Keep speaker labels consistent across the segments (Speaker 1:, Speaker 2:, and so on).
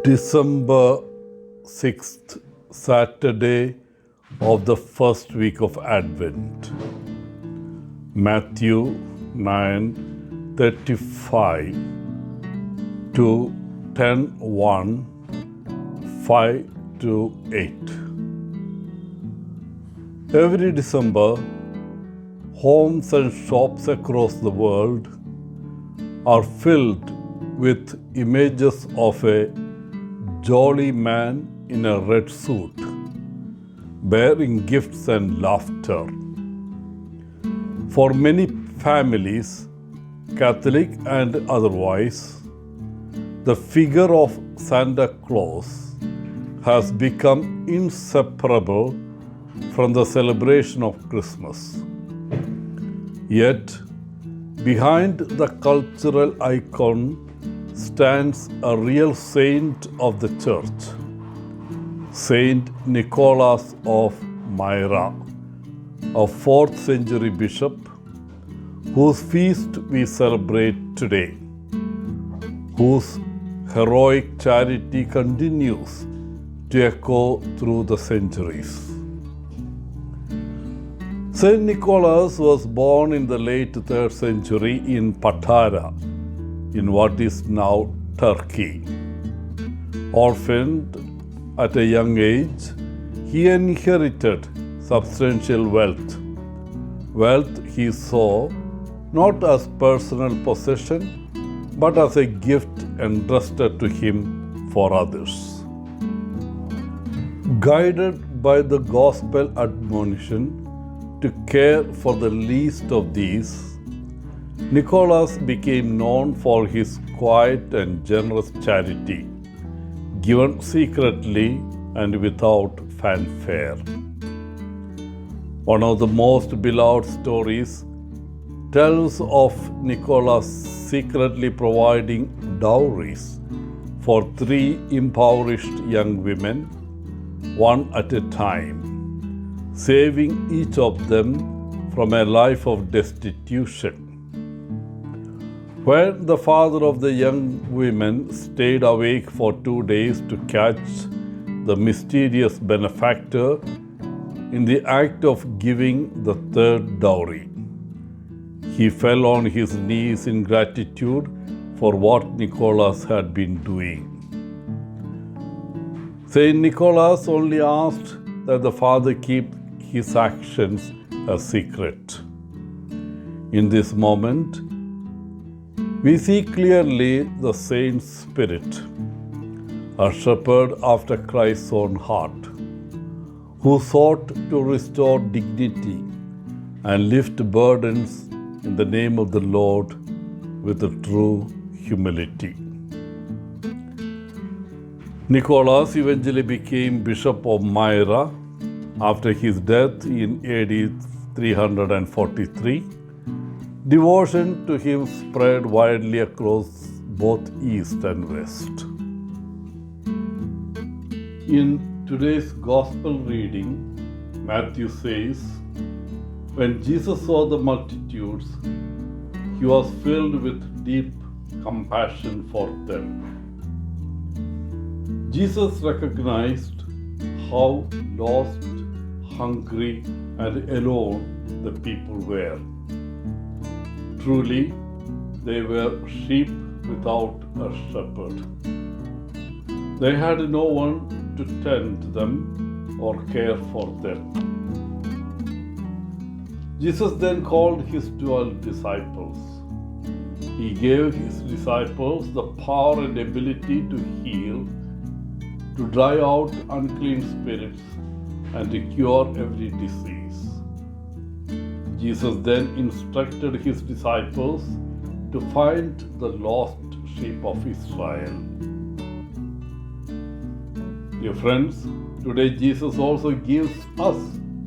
Speaker 1: December 6th, Saturday of the first week of Advent. Mathew 9:35 to 10:1, 5 to 8. Every December, homes and shops across the world are filled with images of a jolly man in a red suit, bearing gifts and laughter. For many families, Catholic and otherwise, the figure of Santa Claus has become inseparable from the celebration of Christmas. Yet, behind the cultural icon stands a real saint of the church, Saint Nicholas of Myra, a 4th century bishop whose feast we celebrate today, whose heroic charity continues to echo through the centuries. Saint Nicholas was born in the late 3rd century in Muttada, in what is now Turkey. Orphaned at a young age, he inherited substantial wealth. Wealth he saw not as personal possession, but as a gift entrusted to him for others. Guided by the gospel admonition to care for the least of these, Nicholas became known for his quiet and generous charity, given secretly and without fanfare. One of the most beloved stories tells of Nicholas secretly providing dowries for 3 impoverished young women, one at a time, saving each of them from a life of destitution. When the father of the young women stayed awake for 2 days to catch the mysterious benefactor in the act of giving the 3rd dowry, he fell on his knees in gratitude for what Nicholas had been doing. Saint Nicholas only asked that the father keep his actions a secret. In this moment, we see clearly the saint's spirit, a shepherd after Christ's own heart, who sought to restore dignity and lift burdens in the name of the Lord with a true humility. Nicholas eventually became Bishop of Myra after his death in AD 343. Devotion to him spread widely across both East and West. In today's Gospel reading, Mathew says, when Jesus saw the multitudes, he was filled with deep compassion for them. Jesus recognized how lost, hungry, and alone the people were. Truly, they were sheep without a shepherd. They had no one to tend them or care for them. Jesus then called his 12 disciples. He gave his disciples the power and ability to heal, to drive out unclean spirits, and to cure every disease. Jesus then instructed his disciples to find the lost sheep of Israel. Dear friends, today Jesus also gives us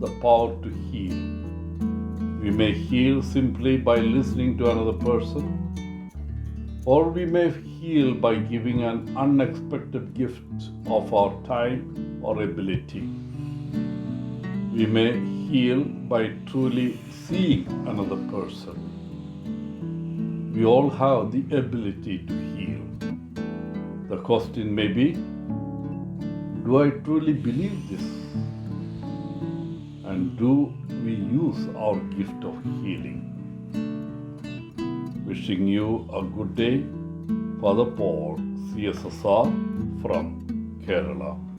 Speaker 1: the power to heal. We may heal simply by listening to another person, or we may heal by giving an unexpected gift of our time or ability. We may heal by truly seeing another person. We all have the ability to heal. The question may be, do I truly believe this? And do we use our gift of healing? Wishing you a good day. Father Paul, CSSR from Kerala.